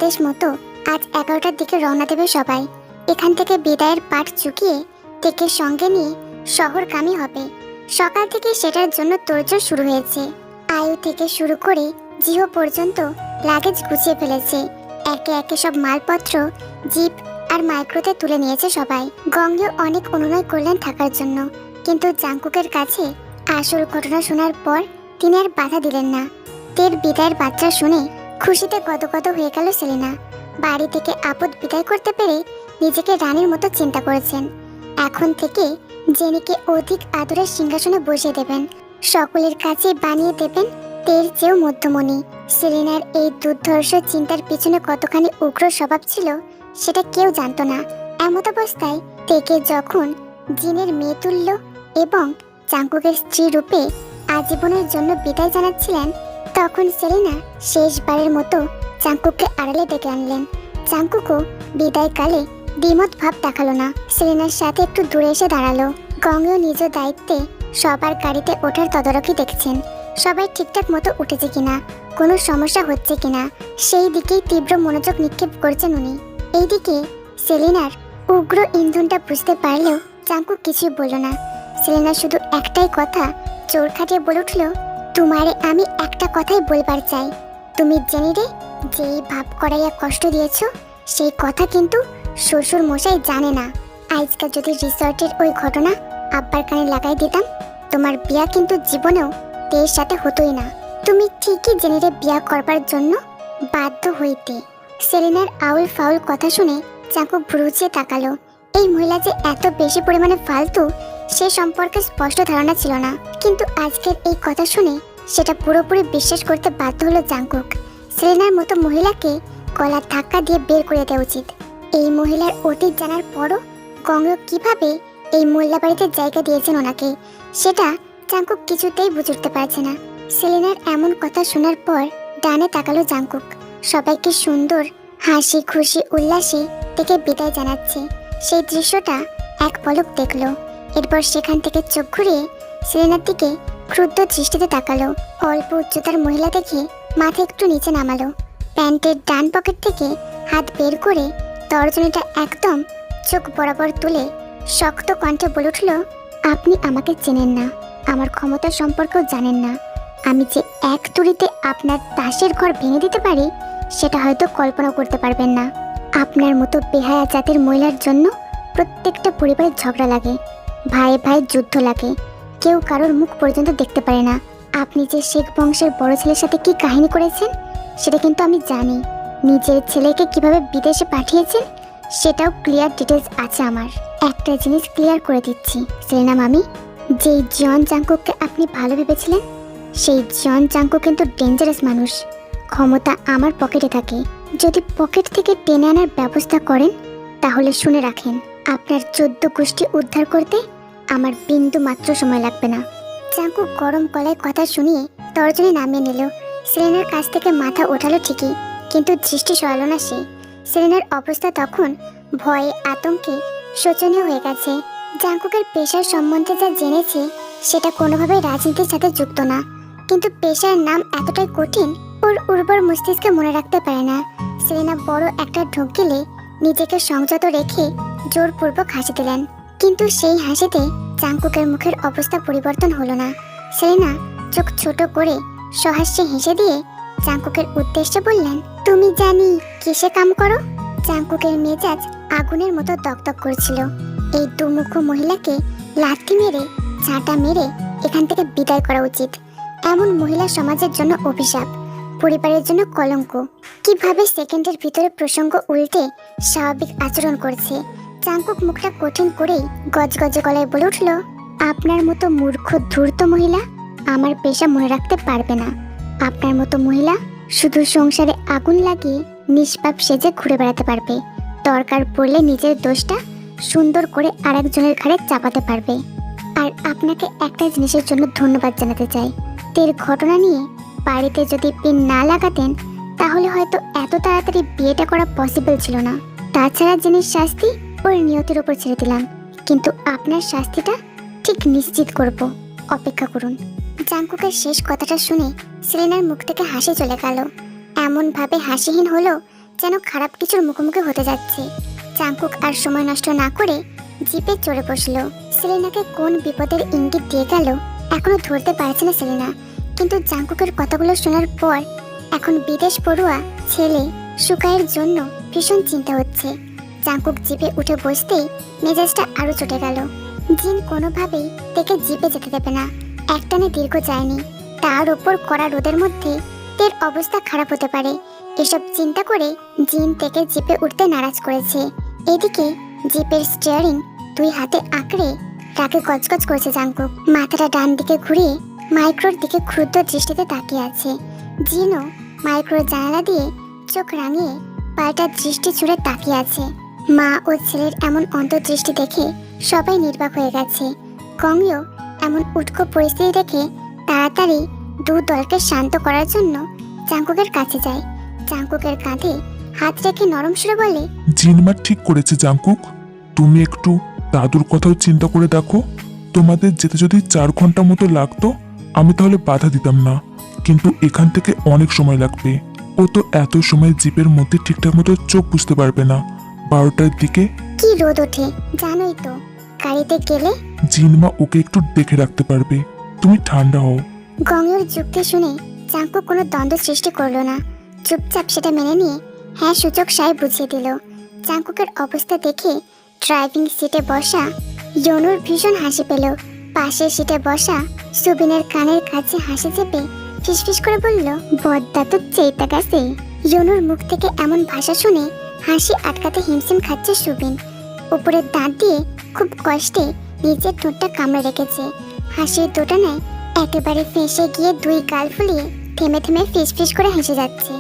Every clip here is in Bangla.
আদেশ মতো আজ 11টার দিকে রওনা দেবে সবাই। এখান থেকে বিদায়ের পাঠ চুকিয়ে টেকের সঙ্গে নিয়ে শহরগামী হবে। সকাল থেকে সেটার জন্য তোড়জোড় শুরু হয়েছে। আয়ু থেকে শুরু করে জিহো পর্যন্ত লাগেজ গুছিয়ে ফেলেছে। একে একে সব মালপত্র জিপ আর মাইক্রোতে তুলে নিয়েছে সবাই। গঙ্গেও অনেক অনুনয় করলেন থাকার জন্য, কিন্তু জাংকুকের কাছে আসল ঘটনা শোনার পর তিনি আর বাধা দিলেন না। তের বিদায়ের বার্তা শুনে খুশিতে গদগদ হয়ে গেল সেলিনা। বাড়ি থেকে আপদ বিদায় করতে পেরে নিজেকে রানীর মতো চিন্তা করেছেন। এখন থেকে জেনিকে অধিক আদরের সিংহাসনে বসিয়ে দেবেন, সকলের কাছে বানিয়ে দেবেন তের চেয়েও মধ্যমণি। সেলিনার এই দুর্ধর্ষ চিন্তার পিছনে কতখানি উগ্র স্বভাব ছিল সেটা কেউ জানতো না। এমত অবস্থায় তেকে যখন জিনের মেয়ে তুল্য এবং জাংকুকের স্ত্রী রূপে আজীবনের জন্য বিদায় জানাচ্ছিলেন, তখন সেলিনা শেষবারের মতো জাংকুককে আড়ালে ডেকে আনলেন। জাংকুকও বিদায়কালে দ্বিমত ভাব দেখালো না, সেলিনার সাথে একটু দূরে এসে দাঁড়ালো। গঙ্গেও নিজ দায়িত্বে সবার গাড়িতে ওঠার তদারকি দেখছেন, সবাই ঠিকঠাক মতো উঠেছে কিনা, কোনো সমস্যা হচ্ছে কিনা সেই দিকেই তীব্র মনোযোগ নিক্ষেপ করছেন উনি। এইদিকে সেলিনার উগ্র ইন্ধনটা বুঝতে পারলেও জাংকুক কিছুই বলল না। সেলিনা শুধু একটাই কথা জোর খাটিয়ে বলে উঠল, তোমারে আমি একটা কথাই বলবার চাই। তুমি জেনিরে যেই ভাব করাইয়া কষ্ট দিয়েছ সেই কথা কিন্তু শ্বশুর মশাই জানে না। আজকাল যদি রিসর্টের ওই ঘটনা আব্বার কানে লাগাই দিতাম, তোমার বিয়া কিন্তু জীবনেও তের সাথে হতোই না। তুমি ঠিকই জেনিরে বিয়া করবার জন্য বাধ্য হইতে। সেলিনার আউল ফাউল কথা শুনে জাংকুক ভ্রুচিয়ে তাকালো। এই মহিলা যে এত বেশি পরিমাণে ফালতু সে সম্পর্কে স্পষ্ট ধারণা ছিল না, কিন্তু আজকের এই কথা শুনে সেটা পুরোপুরি বিশ্বাস করতে বাধ্য হলো জাংকুক। সেলিনার মতো মহিলাকে গলার ধাক্কা দিয়ে বের করে দেওয়া উচিত। এই মহিলার অতীত জানার পরও গঙ্গ কিভাবে এই মোল্লা বাড়িতে জায়গা দিয়েছেন ওনাকে, সেটা জাংকুক কিছুতেই বুঝে উঠতে পারছে না। সেলিনার এমন কথা শোনার পর ডানে তাকালো জাংকুক। সবাইকে সুন্দর হাসি খুশি উল্লাসে থেকে বিদায় জানাচ্ছে সেই দৃশ্যটা এক পলক দেখলো। এরপর সেখান থেকে চোখ ঘুরিয়ে সেলিনার দিকে ক্রুদ্ধ দৃষ্টিতে তাকালো। অল্প উচ্চতার মহিলা দেখে মাথা একটু নিচে নামালো। প্যান্টের ডান পকেট থেকে হাত বের করে তর্জনীটা একদম চোখ বরাবর তুলে শক্ত কণ্ঠে বলে উঠল, আপনি আমাকে চেনেন না, আমার ক্ষমতা সম্পর্কেও জানেন না। আমি যে এক তুড়িতে আপনার তাসের ঘর ভেঙে দিতে পারি সেটা হয়তো কল্পনা করতে পারবেন না। আপনার মতো বেহায়া জাতের মহিলার জন্য প্রত্যেকটা পরিবারে ঝগড়া লাগে, ভাই ভাই যুদ্ধ লাগে, কেউ কারোর মুখ পর্যন্ত দেখতে পারে না। আপনি যে শেখ বংশের বড় ছেলের সাথে কি কাহিনী করেছেন সেটা কিন্তু আমি জানি। নিজের ছেলেকে কিভাবে বিদেশে পাঠিয়েছেন সেটাও ক্লিয়ার ডিটেলস আছে আমার। একটা জিনিস ক্লিয়ার করে দিচ্ছি সেলিনা মামি, যেই জন জাংকুককে আপনি ভালো ভেবেছিলেন সেই জন জাংকুক কিন্তু ডেঞ্জারাস মানুষ। ক্ষমতা আমার পকেটে থাকে, যদি পকেট থেকে টেনে আনার ব্যবস্থা করেন তাহলে শুনে রাখেন, আপনার 14 গোষ্ঠী উদ্ধার করতে আমার বিন্দু মাত্র সময় লাগবে না। জাংকুক গরম গলায় কথা শুনিয়ে তর্জনী নামিয়ে নিল। সেলিনার কাছ থেকে মাথা ওঠালো ঠিকই, কিন্তু দৃষ্টি সরালো না সে। সেলিনার অবস্থা তখন ভয়ে আতঙ্কে শোচনীয় হয়ে গেছে। জাংকুকের পেশার সম্বন্ধে যা জেনেছে সেটা কোনোভাবেই রাজনীতির সাথে যুক্ত না, কিন্তু পেশার নাম এতটাই কঠিন ওর উর্বর মস্তিষ্কে মনে রাখতে পারে না। সেলিনা বড় একটা ঢোক গেলে নিজেকে সংযত রেখে জোরপূর্বক হাসি দিলেন, কিন্তু সেই হাসিতে জাংকুকের মুখের অবস্থা পরিবর্তন হলো না। সেলিনা চোখ ছোট করে সহাস্যে হেসে দিয়ে জাংকুকের উদ্দেশ্যে বললেন, তুমি জানি কিসে কাম করো? জাংকুকের মেজাজ আগুনের মতো দগদগ করছিল। এই দুমুখ মহিলাকে লাথি মেরে ঝাঁটা মেরে এখান থেকে বিদায় করা উচিত। এমন মহিলা সমাজের জন্য অভিশাপ, পরিবারের জন্য কলঙ্ক। কিভাবে সেকেন্ডের ভিতরে প্রসঙ্গ উল্টে স্বাভাবিক আচরণ করছে। জাংকুক মুখটা কঠিন করেই গজগজে গলায় বলে উঠল, আপনার মতো মূর্খ ধূর্ত মহিলা আমার পেশা মনে রাখতে পারবে না। আপনার মতো মহিলা শুধু সংসারে আগুন লাগিয়ে নিষ্পাপ সেজে ঘুরে বেড়াতে পারবে, দরকার পড়লে নিজের দোষটা সুন্দর করে আরেকজনের ঘাড়ে চাপাতে পারবে। আর আপনাকে একটা জিনিসের জন্য ধন্যবাদ জানাতে চাই, তের ঘটনা নিয়ে বাড়িতে যদি পিন না লাগাতেন তাহলে হয়তো এত তাড়াতাড়ি বিয়েটা করা পসিবল ছিল না। তাছাড়া জিনিস শাস্তি ওর নিয়তির উপর ছেড়ে দিলাম, কিন্তু আপনার শাস্তিটা ঠিক নিশ্চিত করব, অপেক্ষা করুন। জাংকুকের শেষ কথাটা শুনে সেলিনার মুখ থেকে হাসি চলে গেল। এমন ভাবে হাসিহীন হলো যেন খারাপ কিছুর মুখোমুখি হতে যাচ্ছে। জাংকুক আর সময় নষ্ট না করে জিপে চড়ে বসলো। সেলেনাকে কোন বিপদের ইঙ্গিত দিয়ে গেল এখনো ধরতে পারছে না সেলেনা, কিন্তু জাংকুকের কথাগুলো শোনার পর এখন বিদেশ পড়ুয়া ছেলে সুকাইয়ের জন্য ভীষণ চিন্তা হচ্ছে। জাংকুক জিপে উঠে বসতেই মেজাজটা আরো চটে গেল। জিন কোনোভাবেই তেকে জিপে যেতে দেবে না। একটানে দীর্ঘ যায়নি, তার উপর কড়া রোদের মধ্যে তের অবস্থা খারাপ হতে পারে। এসব চিন্তা করে জিন তেকে জিপে উঠতে নারাজ করেছে। এদিকে জিপের স্টিয়ারিং দুই হাতে আঁকড়ে তাকে কচকচ করেছে জাংকুক। মাথাটা ডান দিকে ঘুরিয়ে মাইক্রোর দিকে ক্ষুদ্র দৃষ্টিতে তাকিয়ে আছে। জিনও মাইক্রোর জানালা দিয়ে চোখ রাঙিয়ে পাল্টা দৃষ্টি ছুড়ে তাকিয়ে আছে। মা ও ছেলের এমন অন্তর্দৃষ্টি দেখে সবাই নির্বাক হয়ে গেছে। কংইও এমন উটকো পরিস্থিতি দেখে তাড়াতাড়ি দু দলকে শান্ত করার জন্য জাংকুকের কাছে যায়। জাংকুকের কাঁধে হাত রেখে নরম সুরে বলে, জিনমা ঠিক করেছে জাংকুক, তুমি একটু দাদুর কথাও চিন্তা করে দেখো। তোমাদের যেতে যদি 4 ঘন্টা মতো লাগতো আমি তাহলে বাধা দিতাম না, কিন্তু এখান থেকে অনেক সময় লাগবে। ও তো এত সময় জিপের মধ্যে ঠিকঠাক মতো চোখ বুঝতে পারবে না। 12টার দিকে কি রোদ ওঠে জানোই তো, গাড়িতে গেলে জিনমা ওকে একটু দেখে রাখতে পারবে। তুমি ঠান্ডা হও। গংয়ের যুক্তি শুনে জাংকুক কোনো দ্বন্দ্ব সৃষ্টি করলো না, চুপচাপ সেটা মেনে নিয়ে হ্যাঁ সূচক সায় বুঝিয়ে দিল। জাংকুকের অবস্থা দেখে ড্রাইভিং সিটে বসা ইয়োনুর ভীষণ হাসি পেল। পাশের সিটে বসা সুবিনের কানের কাছে হাসি চেপে ফিসফিস করে বলল, বদ্দা তো চেতা গেছে। ইয়োনুর মুখ থেকে এমন ভাষা শুনে হাসি আটকাতে হিমশিম খাচ্ছে সুবিন। উপরের দাঁত দিয়ে খুব কষ্টে নিজের ঠোঁটটা কামড়ে রেখেছে। হাসির দোটানায় একেবারে ফেঁসে গিয়ে দুই গাল ফুলিয়ে থেমে থেমে ফিসফিস করে হেসে যাচ্ছে।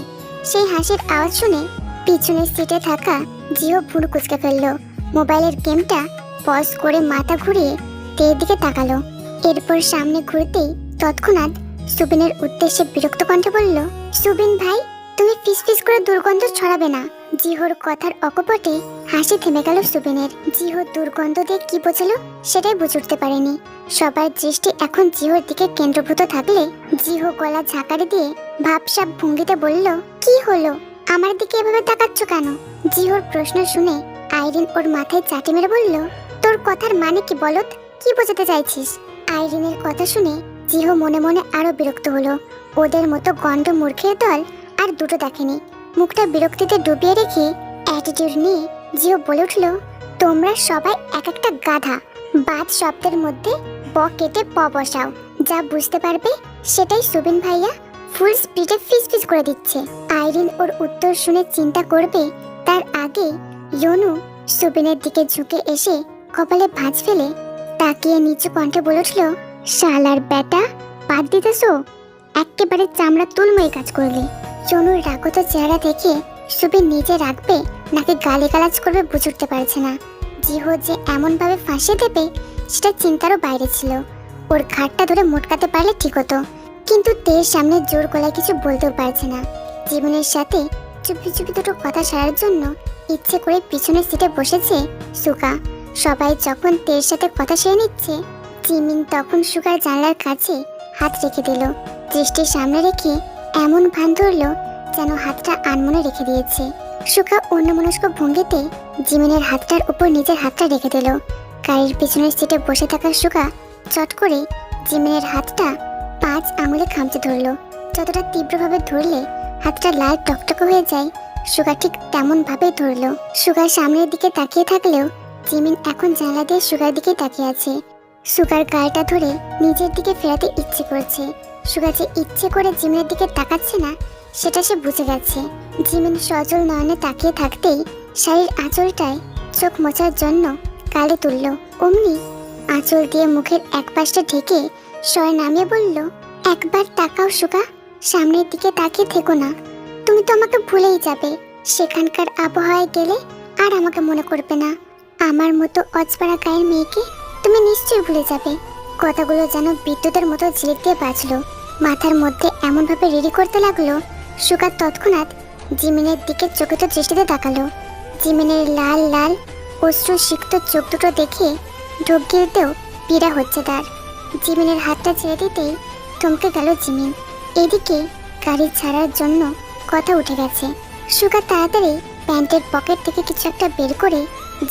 সেই হাসির আওয়াজ শুনে পিছনের সিটে থাকা জিও ভুরু কুচকে ফেললো। মোবাইলের গেমটা পজ করে মাথা ঘুরিয়ে তের দিকে তাকালো। এরপর সামনে ঘুরতেই তৎক্ষণাৎ সুবিনের উদ্দেশ্যে বিরক্ত কণ্ঠে বলল, সুবিন ভাই, তুমি ফিসফিস করে দুর্গন্ধ ছড়াবে না। জিহোর কথার অকপটে হাসি থেমে গেল সুবিনের। জিহো দুর্গন্ধ দিয়ে কি বোঝালো সেটাই বুঝে উঠতে পারেনি। সবার দৃষ্টি এখন জিহোর দিকে কেন্দ্রভূত থাকলে জিহো গলা ঝাঁকারি দিয়ে ভাবসাব ভঙ্গিতে বলল, কি হলো, আমার দিকে এভাবে তাকাচ্ছ কেন? জিহোর প্রশ্ন শুনে আইরিন ওর মাথায় চাটি মেরে বলল, তোর কথার মানে কি বলত, কি বোঝাতে চাইছিস? আইরিনের কথা শুনে জিহো মনে মনে আরো বিরক্ত হলো। ওদের মতো গন্ড মূর্খের দল আর দুটো দেখেনি। মুখটা বিরক্তিতে ডুবিয়ে রেখে অ্যাটিটিউড নিয়ে জিও বলে উঠল, তোমরা সবাই এক একটা গাধা। বাদ শব্দের মধ্যে ব কেটে প বসাও, যা বুঝতে পারবে সেটাই সুবিন ভাইয়া ফুল স্পিডে ফিসফিস করে দিচ্ছে। আইরিন ওর উত্তর শুনে চিন্তা করবে তার আগে ইয়োনু সুবিনের দিকে ঝুঁকে এসে কপালে ভাঁজ ফেলে তাকিয়ে নিচু কণ্ঠে বলে উঠল, শালার বেটা, বাদ দিতেছো? একেবারে চামড়া তুলময় কাজ করলি। ইয়োনুর রাগত চেহারা দেখে সুবিন নিজে রাখবে নাকি গালিগালাজ করবে বুঝে উঠতে পারছে না। জিহো যে এমন ভাবে ফাঁসিয়ে দেবে সেটা চিন্তারও বাইরে ছিল। ওর ঘাটটা ধরে মোটকাতে পারলে ঠিক হতো, কিন্তু তের সামনে জোর গলায় কিছু বলতেও পারছে না। জীবনের সাথে চুপি চুপি দুটো কথা সারার জন্য ইচ্ছে করে পিছনের সিটে বসেছে সুকা। সবাই যখন তের সাথে কথা সেরে নিচ্ছে, জিমিন তখন সুকার জানলার কাছে হাত রেখে দিল। দৃষ্টির সামনে রেখে এমন ভান ধরলো যেন হাতটা আনমনে রেখে দিয়েছে। সুকা অন্যমনস্ক ভঙ্গিতে জিমিনের হাতটার উপর নিজের হাতটা রেখে দিল। গাড়ির পিছনের সিটে বসে থাকা সুকা চট করে জিমিনের হাতটা 5 আঙুলে খামচে ধরলো। যতটা তীব্রভাবে ধরলে হাতটা লাল টকটকে হয়ে যায়, সুগা ঠিক তেমন ভাবেই ধরলো। সুগার সামনের দিকে তাকিয়ে থাকলেও জিমিন এখন জানলা দিয়ে সুগার দিকে তাকিয়ে আছে। সুগার গালটা ধরে নিজের দিকে ফেরাতে ইচ্ছে করছে। সুগা যে ইচ্ছে করে জিমিনের দিকে তাকাচ্ছে না সেটা সে বুঝে গেছে। জিমিন সজল নয়নে তাকিয়ে থাকতেই শাড়ির আঁচলটায় চোখ মোছার জন্য গালে তুলল। অমনি আঁচল দিয়ে মুখের এক পাশটা ঢেকে স্বর নামিয়ে বলল, একবার তাকাও সুগা, সামনের দিকে তাকিয়ে থেকো না। তুমি তো আমাকে ভুলেই যাবে। সেখানকার আবহাওয়ায় গেলে আর আমাকে মনে করবে না। আমার মতো অজপাড়া গায়ের মেয়েকে তুমি নিশ্চয়ই ভুলে যাবে। কথাগুলো যেন বিদ্যুতের মতো ঝিলিক দিয়ে বাজলো। মাথার মধ্যে এমনভাবে রেডি করতে লাগলো, সুগা তৎক্ষণাৎ জিমিনের দিকে চকিত দৃষ্টিতে তাকালো। জিমিনের লাল লাল অশ্রু সিক্ত চোখ দুটো দেখে ঢোক গিলতেও পীড়া হচ্ছে তার। জিমিনের হাতটা ছেড়ে দিতেই থমকে গেল জিমিন। এদিকে গাড়ি ছাড়ার জন্য কথা উঠে গেছে। সুগা তাড়াতাড়ি প্যান্টের পকেট থেকে কিছু একটা বের করে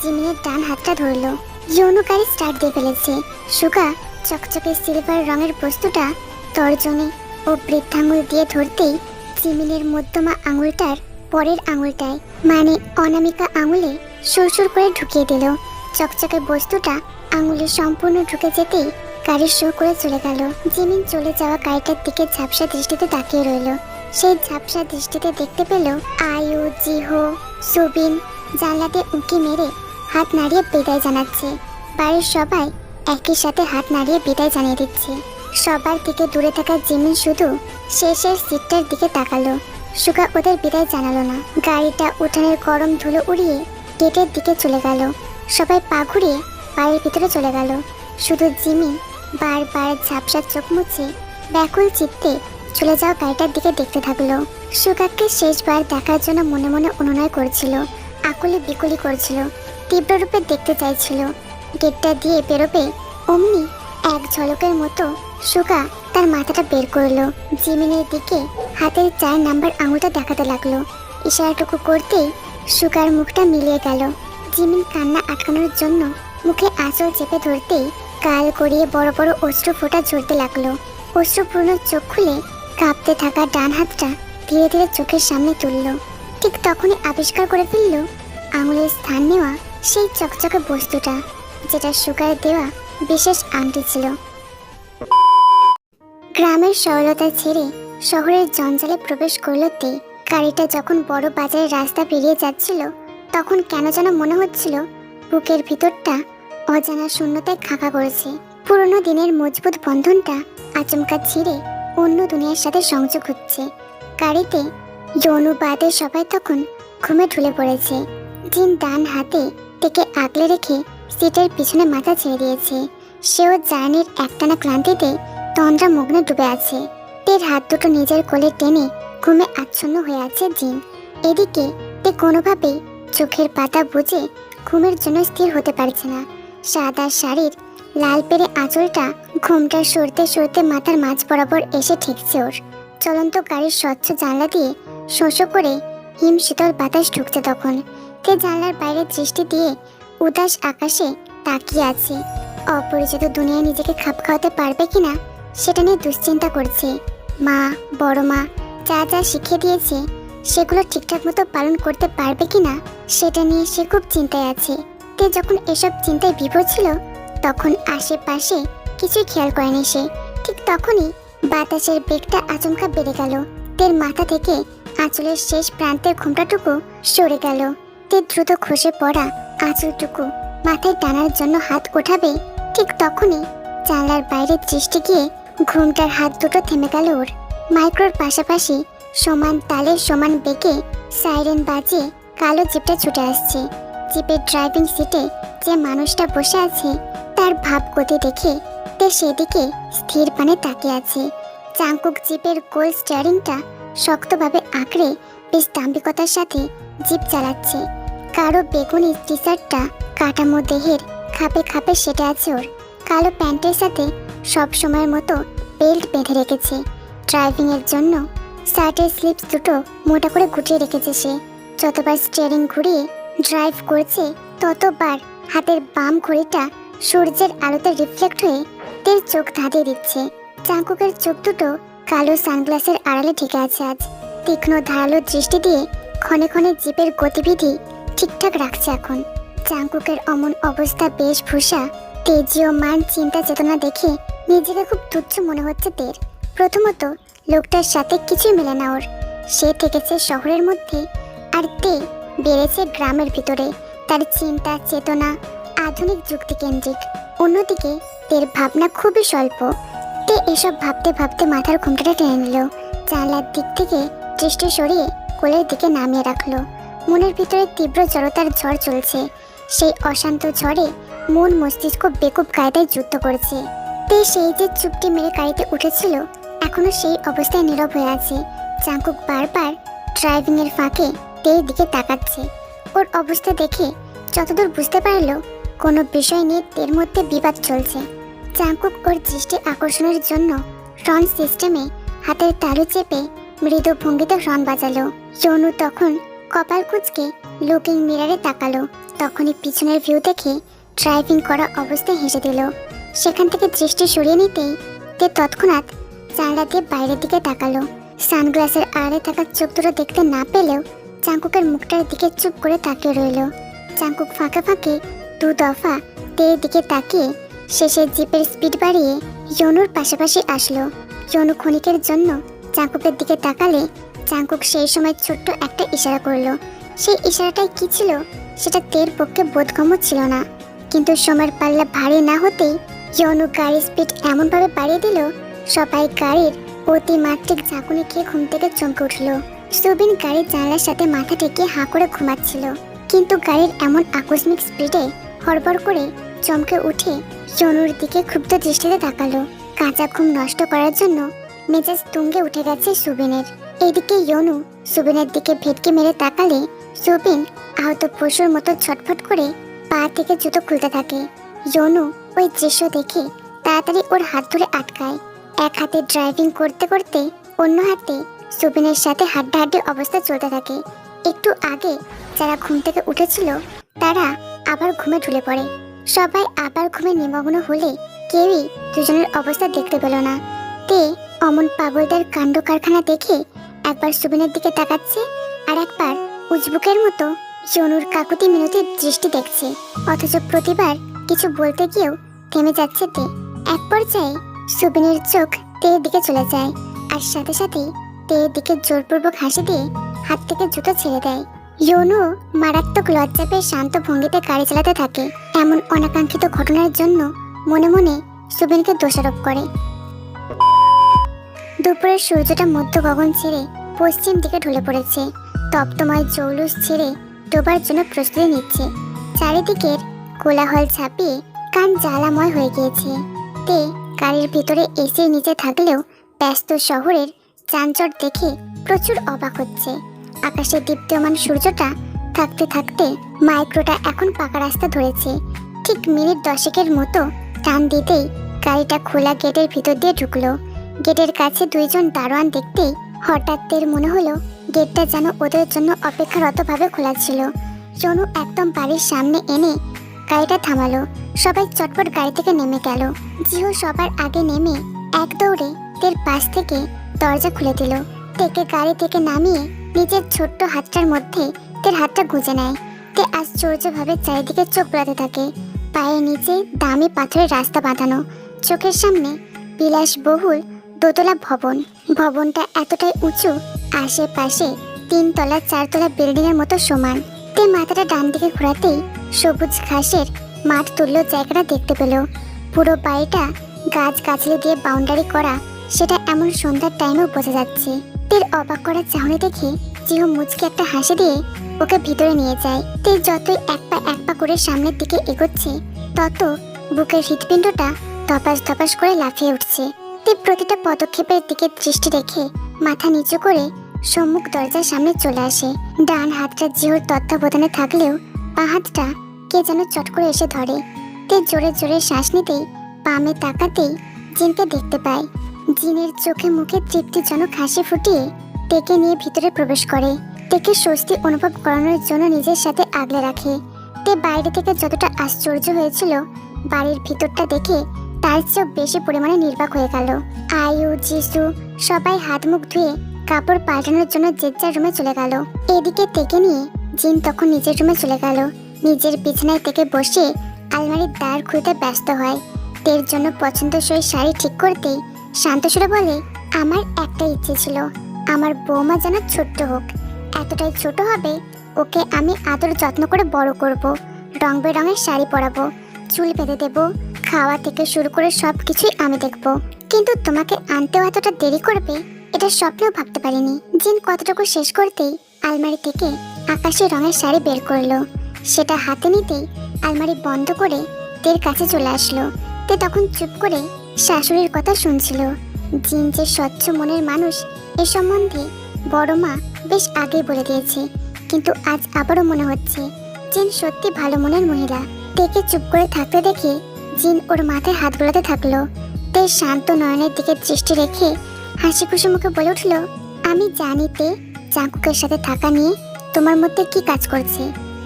জিমিনের ডান হাতটা ধরলো। ইউনো গাড়ি স্টার্ট দিয়ে ফেলেছে। সুগা চকচকে সিলভার রঙের বস্তুটা তর্জনী ও বৃদ্ধাঙ্গুল দিয়ে ধরতেই জিমিনের মধ্যমা আঙুলটার পরের আঙুলটায় মানে অনামিকা আঙুলে সুরসুর করে ঢুকিয়ে দিল। চকচকে বস্তুটা আঙুলে সম্পূর্ণ ঢুকে যেতেই গাড়ি শো করে চলে গেল। জিমিন চলে যাওয়া গাড়িটার দিকে ঝাপসা দৃষ্টিতে তাকিয়ে রইল। সেই ঝাপসা দৃষ্টিতে দেখতে পেল আয়ু, জিহো, সুবিন জানলাতে উঁকি মেরে হাত নাড়িয়ে বিদায় জানাচ্ছে। বাড়ির সবাই একই সাথে হাত নাড়িয়ে বিদায় জানিয়ে দিচ্ছে। সবার থেকে দূরে থাকা জিমিন শুধু শেষের সিটটার দিকে তাকালো। সুগা ওদের বিদায় জানালো না। গাড়িটা উঠানের গরম ধুলো উড়িয়ে গেটের দিকে চলে গেল। সবাই পা ঘুরিয়ে বাড়ির ভিতরে চলে গেল। শুধু জিমিন বারবার ঝাপসা চোখ মুছে ব্যাকুল চিত্তে চলে যাওয়া গাড়িটার দিকে দেখতে থাকলো। সুগাকে শেষবার দেখার জন্য মনে মনে অনুনয় করছিল, আকুলি বিকুলি করছিল, তীব্র রূপে দেখতে চাইছিল। গেটটা দিয়ে বেরোবে অমনি এক ঝলকের মতো সুগা তার মাথাটা বের করলো। জিমিনের দিকে হাতের 4 নাম্বার আঙুলটা দেখাতে লাগলো। ইশারাটুকু করতেই সুগার মুখটা মিলিয়ে গেল। জিমিন কান্না আটকানোর জন্য মুখে আঁচল চেপে ধরতেই গাল গড়িয়ে বড় বড় অশ্রু ফোঁটা ঝরতে লাগলো। অশ্রুপূর্ণ চোখ খুলে কাঁপতে থাকা ডান হাতটা ধীরে ধীরে চোখের সামনে তুলল। ঠিক তখনই আবিষ্কার করে ফেলল আঙুলের স্থান নেওয়া সেই চকচকে বস্তুটা, যেটা সুগার দেওয়া বিশেষ আংটি ছিল। গ্রামের সরলতা ছেড়ে শহরের জঞ্জালে প্রবেশ করল তে। গাড়িটা যখন বড় বাজারের রাস্তা পেরিয়ে যাচ্ছিল তখন কেন যেন মনে হচ্ছিল বুকের ভিতরটা অজানা শূন্যতায় খাঁকা করেছে। পুরনো দিনের মজবুত বন্ধনটা আচমকা ছিঁড়ে অন্য দুনিয়ার সাথে সংযোগ হচ্ছে। গাড়িতে যৌনু বাদে সবাই তখন ঘুমে ঢুলে পড়েছে। জিন ডান হাতে থেকে আগলে রেখে সিটের পিছনে মাথা ছেড়ে দিয়েছে। সেও জার্নির একটানা ক্লান্তিতে তন্দ্রা মগ্নে ডুবে আছে। তের হাত দুটো নিজের কোলে টেনে ঘুমে আচ্ছন্ন হয়ে আছে জিন। এদিকে তে কোনোভাবেই চোখের পাতা বুঝে ঘুমের জন্য স্থির হতে পারছে না। সাদা শাড়ির লাল পেরে আঁচলটা ঘুমটা সরতে সরতে মাথার মাঝ বরাবর এসে ঠেকছে ওর। চলন্ত গাড়ির স্বচ্ছ জানলা দিয়ে শোষো করে হিম শীতল বাতাস ঢুকছে তখন। তে জানলার বাইরে দৃষ্টি দিয়ে উদাস আকাশে তাকিয়ে আছে। অপরিচিত দুনিয়ায় নিজেকে খাপ খাওয়াতে পারবে কিনা সেটা নিয়ে দুশ্চিন্তা করছে। মা, বড় মা যা যা শিখিয়ে দিয়েছে সেগুলো ঠিকঠাক মতো পালন করতে পারবে কিনা সেটা নিয়ে সে খুব চিন্তায় আছে। তে যখন এসব চিন্তায় বিভোর ছিল তখন আশেপাশে কিছুই খেয়াল করেনি সে। ঠিক তখনই বাতাসের বেগটা আচমকা বেড়ে গেল। তের মাথা থেকে আঁচলের শেষ প্রান্তের ঘোমটাটুকু সরে গেল। তে দ্রুত খসে পড়া আঁচলটুকু মাথায় টানার জন্য হাত ওঠাবে ঠিক তখনই জানলার বাইরে দৃষ্টি গিয়ে ঘুমটার হাত দুটো থেমে গেল ওর। মাইক্রোর পাশাপাশি সমান তালে সমান বেগে সাইরেন বাজে কালো জিপটা ছুটে আসছে। জিপের ড্রাইভিং সিটে যে মানুষটা বসে আছে তার ভাব গতি দেখে তে সেদিকে স্থির পানে তাকিয়ে আছে। চাঙ্কুক জিপের গোল স্টিয়ারিংটা শক্তভাবে আঁকড়ে বেশ দাম্ভিকতার সাথে জিপ চালাচ্ছে। কারো বেগুনি টি শার্টটা কাটামো দেহের খাপে খাপে সেটে আছে ওর। কালো প্যান্টের সাথে সব সময়ের মতো বেল্ট বেঁধে রেখেছে। ড্রাইভিং এর জন্য শার্টের স্লিপস দুটো মোটা করে গুটিয়ে রেখেছে সে। যতবার স্টিয়ারিং ঘুরিয়ে ড্রাইভ করছে ততবার হাতের বাম ঘড়িটা সূর্যের আলোতে রিফ্লেক্ট হয়ে তের চোখ ধাঁধিয়ে দিচ্ছে। চাঙ্কুকের চোখ দুটো কালো সানগ্লাসের আড়ালে ঢেকে আছে আজ। তীক্ষ্ণ ধারালো দৃষ্টি দিয়ে ক্ষণে ক্ষণে জিপের গতিবিধি ঠিকঠাক রাখছে এখন। চাঙ্কুকের অমন অবস্থা, বেশভূষা, তেজীয় মান, চিন্তা চেতনা দেখে নিজেকে খুব তুচ্ছ মনে হচ্ছে তের। প্রথমত লোকটার সাথে কিছুই মেলে না ওর। সে থেকেছে শহরের মধ্যে আর তে বেড়েছে গ্রামের ভিতরে। তার চিন্তা চেতনা আধুনিক যুক্তি কেন্দ্রিক। অন্যদিকে তের ভাবনা খুবই স্বল্প। তে এসব ভাবতে ভাবতে মাথার ঘুমটাটা টেনে নিল। জানলার দিক থেকে দৃষ্টি সরিয়ে কোলের দিকে নামিয়ে রাখলো। মনের ভিতরে তীব্র জড়তার ঝড় চলছে। সেই অশান্ত ঝড়ে মন মস্তিষ্ক বেকুব কায়দায় যুদ্ধ করছে। তে সেই যে চুপটি মেরে গাড়িতে উঠেছিল এখনো সেই অবস্থায় নীরব হয়ে আছে। চাঙ্কুক বারবার ড্রাইভিং এর ফাঁকে তের দিকে তাকাচ্ছে। ওর অবস্থা দেখে যতদূর বুঝতে পারলো কোনো বিষয় নিয়ে তের মধ্যে বিবাদ চলছে। চাঙ্কুক ওর দৃষ্টি আকর্ষণের জন্য ফ্রন্ট সিস্টেমে হাতের তালু চেপে মৃদু ভঙ্গিতে হর্ন বাজালো। ইয়নু তখন কপাল কুঁচকে লুকিং মিরারে তাকালো। তখনই পিছনের ভিউ দেখে ড্রাইভিং করা অবস্থায় হেসে দিল। সেখান থেকে দৃষ্টি সরিয়ে নিতেই তে তৎক্ষণাৎ জানলা দিয়ে বাইরের দিকে তাকালো। সানগ্লাসের আড়ে থাকা চোখ দুটো দেখতে না পেলেও চাঙ্কুকের মুখটার দিকে চুপ করে তাকিয়ে রইল। চাঙ্কুক ফাঁকে ফাঁকে দু দফা তের দিকে তাকিয়ে শেষে জিপের স্পিড বাড়িয়ে ইয়নুর পাশাপাশি আসলো। ইয়নু ক্ষণিকের জন্য চাঙ্কুকের দিকে তাকালে চাঙ্কুক সেই সময় ছোট্ট একটা ইশারা করলো। সেই ইশারাটাই কি ছিল সেটা তের পক্ষে বোধগম্য ছিল না, কিন্তু সময়ের পাল্লা ভারী না হতেই ইয়নু গাড়ির স্পিড এমনভাবে বাড়িয়ে দিল সবাই গাড়ির অতিমাত্রিক ঝাঁকুনি খেয়ে ঘুম থেকে চমকে উঠল। সুবিন গাড়ির জানলার সাথে মাথা ঠেকিয়ে হাঁ করে ঘুমাচ্ছিল, কিন্তু গাড়ির এমন আকস্মিক স্পিডে হড়বড় করে চমকে উঠে ইয়নুর দিকে ক্ষুব্ধ দৃষ্টিতে তাকালো। কাঁচা ঘুম নষ্ট করার জন্য মেজাজ তুঙ্গে উঠে গেছে সুবিনের। এইদিকে ইয়নু সুবিনের দিকে ভেটকে মেরে তাকালে সুবিন আহত পশুর মতো ছটফট করে পা থেকে জুতো খুলতে থাকে। ইয়নু ওই দৃশ্য দেখে তাড়াতাড়ি ওর হাত ধরে আটকায়। এক হাতে ড্রাইভিং করতে করতে অন্য হাতে সুবিনের সাথে হাড্ডাহাড্ডি অবস্থা চলতে থাকে। একটু আগে যারা ঘুম থেকে উঠেছিল তারা আবার ঘুমে ঢুলে পড়ে। সবাই আবার ঘুমে নিমগ্ন হলে কেউই দুজনের অবস্থা দেখতে পেল না। তে অমন পাগলদের কাণ্ড কারখানা দেখে একবার সুবিনের দিকে তাকাচ্ছে, আর একবার উজবুকের মতো ইয়নুর কাকুতি মিনতি দৃষ্টি দেখছে। অথচ প্রতিবার কিছু বলতে গিয়েও থেমে যাচ্ছে তে। এক পর্যায়ে সুবিনের চোখ তের দিকে চলে যায়, আর সাথে সাথেই তের দিকে জোরপূর্বক হাসি দিয়ে হাত থেকে জুতো ছেড়ে দেয়। ইয়নু মারাত্মক লজ্জা পেয়ে শান্ত ভঙ্গিতে গাড়ি চালাতে থাকে। এমন অনাকাঙ্ক্ষিত ঘটনার জন্য মনে মনে সুবিনকে দোষারোপ করে। দুপুরের সূর্যটা মধ্য গগন ছেড়ে পশ্চিম দিকে ঢলে পড়েছে। তপ্তময় জৌলুস ছেড়ে ডোবার জন্য প্রস্তুতি নিচ্ছে। চারিদিকের কোলাহল ছাপিয়ে কান জ্বালাময় হয়ে গিয়েছে। তে গাড়ির ভিতরে এসির নিচে থাকলেও ব্যস্ত শহরের যানজট দেখে প্রচুর অবাক হচ্ছে। আকাশে দীপ্যমান সূর্যটা থাকতে থাকতে মাইক্রোটা এখন পাকা রাস্তা ধরেছে। ঠিক মিনিট 10 মতো টান দিতেই গাড়িটা খোলা গেটের ভিতর দিয়ে ঢুকলো। গেটের কাছে দুইজন দারোয়ান দেখতেই হঠাৎ তের মনে হলো গেটটা যেন ওদের জন্য অপেক্ষারতভাবে খোলা ছিল। ইয়নু একদম বাড়ির সামনে এনে গাড়িটা থামালো। সবাই চটপট গাড়ি থেকে নেমে গেল। জিহু সবার আগে নেমে এক দৌড়ে তের পাশ থেকে দরজা খুলে দিল। তেকে গাড়ি থেকে নামিয়ে নিজের ছোট্ট হাতটার মধ্যে তের হাতটা গুঁজে নেয়। তে আশ্চর্যভাবে চারিদিকে চোখ বোলাতে থাকে। পায়ের নিচে দামি পাথরের রাস্তা বাঁধানো, চোখের সামনে বিলাসবহুল দোতলা ভবন। ভবনটা এতটাই উঁচু, আশেপাশে 3 তলা 4 তলা বিল্ডিং এর মতো সমান। তে মাথাটা ডান দিকে ঘোরাতেই সবুজ ঘাসের মাঠ তুল্য জায়গাটা দেখতে পেল। পুরো বাড়িটা গাছগাছালি দিয়ে বাউন্ডারি করা, সেটা এমন সন্ধ্যার টাইমেও বোঝা যাচ্ছে। তের অবাক করার চাহনি দেখে জিহু মুচকে একটা হাসি দিয়ে ওকে ভিতরে নিয়ে যায়। তে যতই এক পা করে সামনের দিকে এগোচ্ছে তত বুকের হৃৎপিণ্ডটা ধপাস ধপাস করে লাফিয়ে উঠছে। তে প্রতিটা পদক্ষেপের দিকে দৃষ্টি রেখে মাথা নিচু করে সম্মুখ দরজার সামনে চলে আসে। ডান হাতটা জিহুর তত্ত্বাবধানে থাকলেও পা হাতটা কে যেন চট করে এসে ধরে। তে জোরে জোরে শ্বাস নিতেই বামে তাকাতেই জিনকে দেখতে পায়। জিনের চোখে মুখে তৃপ্তিজনক হাসি ফুটিয়ে তেকে নিয়ে ভিতরে প্রবেশ করে। তেকে স্বস্তি অনুভব করানোর জন্য নিজের সাথে আগলে রাখে। তে বাইরে থেকে যতটা আশ্চর্য হয়েছিল, বাড়ির ভিতরটা দেখে তার চেয়েও বেশি পরিমাণে নির্বাক হয়ে গেল। আয়ু, জিসু সবাই হাত মুখ ধুয়ে কাপড় পাল্টানোর জন্য যে যার রুমে চলে গেল। এদিকে তেকে নিয়ে জিন তখন নিজের রুমে চলে গেল। নিজের বিছানায় তেকে বসে আলমারির দ্বার খুলতে ব্যস্ত হয়। তের জন্য পছন্দসই শাড়ি ঠিক করতেই শান্ত সুরে বলে, আমার একটা ইচ্ছে ছিল, আমার বৌমা যেন ছোট্ট হোক। এতটাই ছোট হবে, ওকে আমি আদর যত্ন করে বড় করব, রং বেরঙের শাড়ি পরাবো, চুল বেঁধে দেবো, খাওয়া থেকে শুরু করে সব কিছুই আমি দেখব। কিন্তু তোমাকে আনতেও এতটা দেরি করবে এটা স্বপ্নেও ভাবতে পারিনি। জিন কতটুকু শেষ করতেই আলমারি থেকে আকাশি রঙের শাড়ি বের করলো। সেটা হাতে নিতেই আলমারি বন্ধ করে তের কাছে চলে আসলো। তে তখন চুপ করে শাশুড়ির কথা শুনছিল। জিন যে স্বচ্ছ মনের মানুষ এ সম্বন্ধে বড় মা বেশ আগেই বলে দিয়েছে, কিন্তু আজ আবারও মনে হচ্ছে জিন সত্যি ভালো মনের মহিলা। তেকে চুপ করে থাকতে দেখে জিন ওর মাথায় হাত বোলাতে থাকলো। তে শান্ত নয়নের দিকে দৃষ্টি রেখে হাসি খুশি মুখে বলে উঠল, আমি জানিতে জাঙ্কুকের সাথে থাকা নিয়ে তোমার মধ্যে কি কাজ করছে।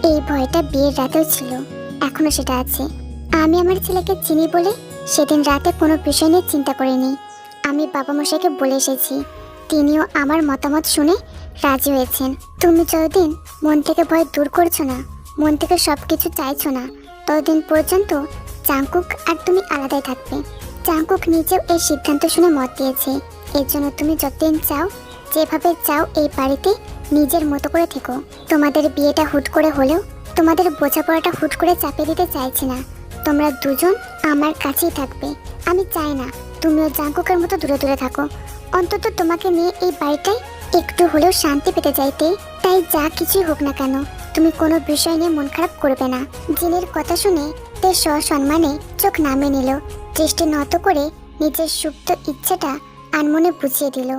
এই ভয়টা বিয়ের রাতেও ছিল, এখনো সেটা আছে। আমি আমার ছেলেকে চিনি বলে সেদিন রাতে কোনো বিষয় নিয়ে চিন্তা করিনি। আমি বাবা মশাইকে বলে এসেছি, তিনিও আমার মতামত শুনে রাজি হয়েছেন। তুমি যতদিন মন থেকে ভয় দূর করছো না, মন থেকে সব কিছু চাইছো না, ততদিন পর্যন্ত জাঙ্কুক আর তুমি আলাদাই থাকবে। জাঙ্কুক নিজেও এই সিদ্ধান্ত শুনে মত দিয়েছে। এর জন্য তুমি যতদিন চাও, যেভাবে চাও এই বাড়িতে নিজের মতো করে থেকো। তোমাদের বিয়েটা হুট করে হলেও তোমাদের বোঝাপড়াটা হুট করে চাপিয়ে দিতে চাইছি না। তোমরা দুজন আমার কাছেই থাকবে। আমি চাই না তুমিও জাঙ্কুকের মতো দূরে দূরে থাকো। অন্তত তোমাকে নিয়ে এই বাড়িটায় একটু হলেও শান্তি পেতে চাইতে। তাই যা কিছুই হোক না কেন, তুমি কোনো বিষয় নিয়ে মন খারাপ করবে না। জিনের কথা শুনে তে সসম্মানে চোখ নামিয়ে নিল, দৃষ্টি নত করে নিজের সুপ্ত ইচ্ছাটা আনমনে বুঝিয়ে দিল।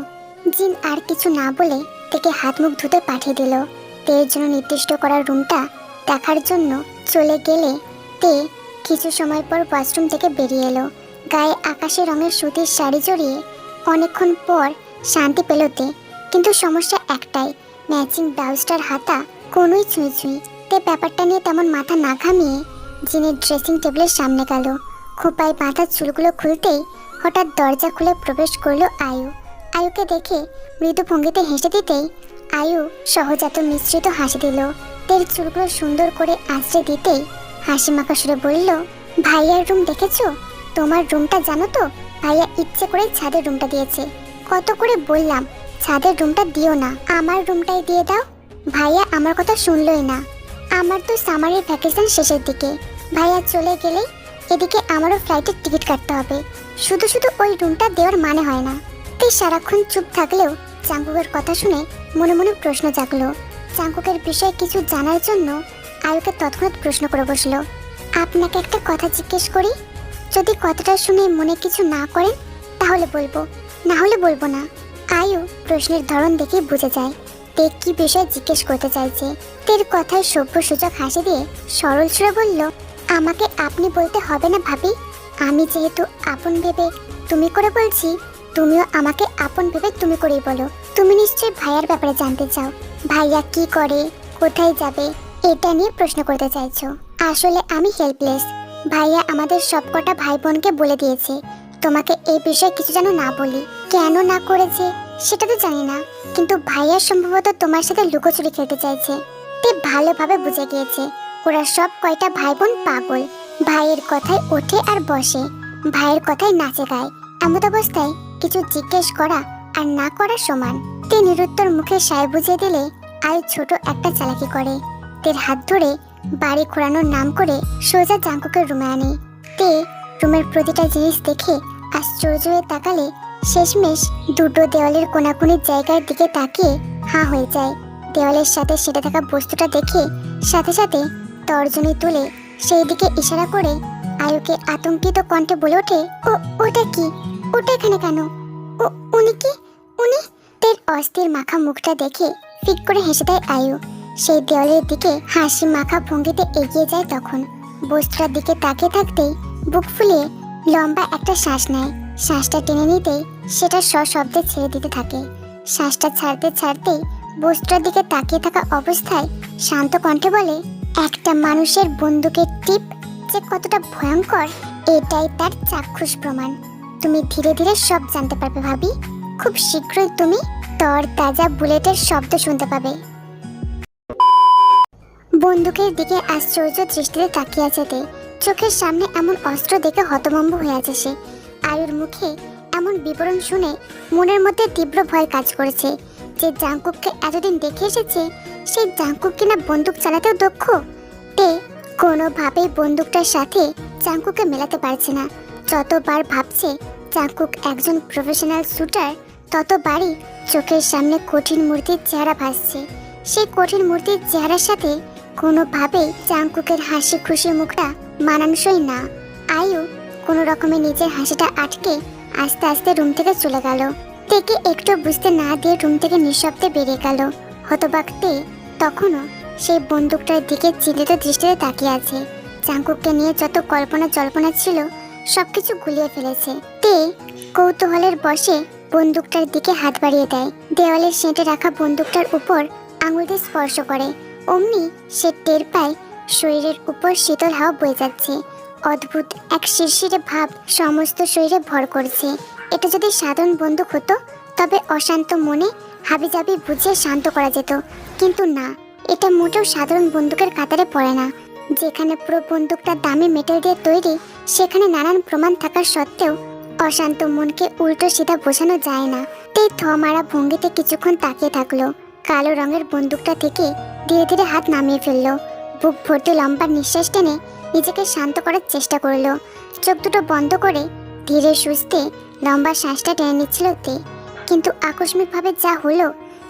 জিন আর কিছু না বলে তেকে হাত মুখ ধুতে পাঠিয়ে দিল। তের জন্য নির্দিষ্ট করা রুমটা দেখার জন্য চলে গেলে তে কিছু সময় পর ওয়াশরুম থেকে বেরিয়ে এলো। গায়ে আকাশি রঙের সুতির শাড়ি জড়িয়ে অনেকক্ষণ পর শান্তি পেল তে। কিন্তু সমস্যা একটাই, ম্যাচিং ব্লাউজটার হাতা কোনোই ছুঁই ছুঁই। তে ব্যাপারটা নিয়ে তেমন মাথা না ঘামিয়ে জিনের ড্রেসিং টেবিলের সামনে গেল। খোপায় বাঁধা চুলগুলো খুলতেই হঠাৎ দরজা খুলে প্রবেশ করলো আয়ু। আয়ুকে দেখে মৃদু ভঙ্গিতে হেসে দিতেই আয়ু সহজাত মিশ্রিত হাসি দিল। তের চুলগুলো সুন্দর করে আঁচড়ে দিতেই হাসি মাখা সুরে বলল, ভাইয়ার রুম দেখেছো? তোমার রুমটা জানো তো, ভাইয়া ইচ্ছে করে ছাদের রুমটা দিয়েছে। কত করে বললাম ছাদের রুমটা দিও না, আমার রুমটাই দিয়ে দাও। ভাইয়া আমার কথা শুনলই না। আমার তো সামারের ভ্যাকেশন শেষের দিকে, ভাইয়া চলে গেলেই এদিকে আমারও ফ্লাইটের টিকিট কাটতে হবে। শুধু শুধু ওই রুমটা দেওয়ার মানে হয় না। তুই সারাক্ষণ চুপ থাকলেও জাঙ্কুকের কথা শুনে মনে মনে প্রশ্ন জাগলো। জাঙ্কুকের বিষয়ে কিছু জানার জন্য আয়ুকে তৎক্ষণাৎ প্রশ্ন করে বসলো, আপনাকে একটা কথা জিজ্ঞেস করি? যদি কথাটা শুনে মনে কিছু না করেন তাহলে বলবো, না হলে বলবো না। আয়ু প্রশ্নের ধরন দেখে বুঝে যায় তে কি বিষয় জিজ্ঞেস করতে চাইছে। তের কথায় সভ্য সূচক হাসি দিয়ে সরল সুরে বলল, আমাকে আপনি বলতে হবে না ভাবি। আমি যেহেতু আপন ভেবে তুমি করে বলছি, তুমিও আমাকে আপন ভেবে তুমি করেই বলো। তুমি নিশ্চয়ই ভাইয়ার ব্যাপারে জানতে চাও, ভাইয়া কি করে, কোথায় যাবে, এটা নিয়ে প্রশ্ন করতে চাইছো। আসলে আমি হেল্পলেস। ভাইয়া আমাদের সবকটা ভাই বোনকে বলে দিয়েছে তোমাকে এই বিষয়ে কিছু যেন না বলি। কেন না করেছে সেটা তো জানি না, কিন্তু ভাইয়া সম্ভবত তোমার সাথে লুকোচুরি খেলতে চাইছে। তে ভালোভাবে বুঝে গিয়েছে ওরা সব কয়টা ভাই বোন পাগল। ভাইয়ের কথায় ওঠে আর বসে, ভাইয়ের কথায় নাচে গায়। এমত অবস্থায় কিছু জিজ্ঞেস করা আর না করা সমান। তে নিরুত্তর মুখে সায় বুঝিয়ে দিলে আয়ু ছোট একটা চালাকি করে। তের হাত ধরে বাড়ি ঘোরানোর নাম করে সোজা জাঙ্কুকের রুমে আনে। তে রুমের প্রতিটা জিনিস দেখে আশ্চর্য হয়ে তাকালে শেষমেশ দুটো দেওয়ালের কোনাকুনির জায়গার দিকে তাকিয়ে হাঁ হয়ে যায়। দেওয়ালের সাথে সেটা থাকা বস্তুটা দেখে সাথে সাথে তর্জনী তুলে সেই দিকে ইশারা করে আয়ুকে আতঙ্কিত কণ্ঠে বলে ওঠে, ওটা কি? ওটা এখানে কেন? উনি কি? উনি? তের অস্থির মাখা মুখটা দেখে ফিক করে হেসে দেয় আয়ু। সেই দেওয়ালের দিকে হাসি মাখা ভঙ্গিতে এগিয়ে যায়। তখন বস্তুটার দিকে তাকিয়ে থাকতেই বুক ফুলিয়ে লম্বা একটা শ্বাস নেয়। শ্বাসটা টেনে নিতেই সেটা সশব্দে ছেড়ে দিতে থাকে। শ্বাসটা ছাড়তে ছাড়তেই বস্তুটার দিকে তাকিয়ে থাকা অবস্থায় শান্ত কণ্ঠে বলে, একটা মানুষের বন্দুকের টিপ যে কতটা ভয়ঙ্কর এটাই তার চাক্ষুষ প্রমাণ। তুমি ধীরে ধীরে সব জানতে পারবে ভাবি। খুব শীঘ্রই তুমি তর তাজা বুলেটের শব্দ শুনতে পাবে। বন্দুকের দিকে আশ্চর্য দৃষ্টিতে তাকিয়ে আছে তে। চোখের সামনে এমন অস্ত্র দেখে হতভম্ব হয়ে আছে সে। আয়ুর মুখে এমন বিবরণ শুনে মনের মধ্যে তীব্র ভয় কাজ করেছে। যে জাঙ্কুককে এতদিন দেখে এসেছে সেই জাঙ্কুক কিনা বন্দুক চালাতেও দক্ষ। তে কোনোভাবেই বন্দুকটার সাথে জাঙ্কুককে মেলাতে পারছে না। যতবার ভাবছে জাঙ্কুক একজন প্রফেশনাল শুটার, ততবারই চোখের সামনে কঠিন মূর্তির চেহারা ভাসছে। সেই কঠিন মূর্তির চেহারার সাথে কোনোভাবেই জাঙ্কুকের হাসি খুশি মুখটা মানানসই না। আয়ু কোনো রকমে নিজের হাসিটা আটকে আস্তে আস্তে রুম থেকে চলে গেল। তেকে একটু বুঝতে না দিয়ে রুম থেকে নিঃশব্দে বেরিয়ে গেল। হতবাক তে তখনও সেই বন্দুকটার দিকে চিন্তিত দৃষ্টিতে তাকিয়ে আছে। জাঙ্কুককে নিয়ে যত কল্পনা জল্পনা ছিল সবকিছু গুলিয়ে ফেলেছে। তে কৌতূহলের বশে বন্দুকটার দিকে হাত বাড়িয়ে দেয়। দেওয়ালের সেঁটে রাখা বন্দুকটার উপর আঙুল দিয়ে স্পর্শ করে। অমনি সে টের পায় শরীরের উপর শীতল হাওয়া বয়ে যাচ্ছে। অদ্ভুত এক শিরশিরে ভাব সমস্ত শরীরে ভর করছে। এটা যদি সাধারণ বন্দুক হতো তবে অশান্ত মনে হাবিজাবি বুঝিয়ে শান্ত করা যেত, কিন্তু না, এটা মোটেও সাধারণ বন্দুকের কাতারে পড়ে না। যেখানে পুরো বন্দুকটা দামি মেটাল দিয়ে তৈরি, সেখানে নানান প্রমাণ থাকার সত্ত্বেও অশান্ত মনকে উল্টো সিধা বোঝানো যায় না। তেই থ মারা ভঙ্গিতে কিছুক্ষণ তাকিয়ে থাকলো। কালো রঙের বন্দুকটা থেকে ধীরে ধীরে হাত নামিয়ে ফেললো। বুক ভর্তি লম্বা নিঃশ্বাস টেনে নিজেকে শান্ত করার চেষ্টা করলো। চোখ দুটো বন্ধ করে ধীরে সুস্থে লম্বা শ্বাসটা টেনে নিচ্ছিল তে। কিন্তু আকস্মিকভাবে যা হলো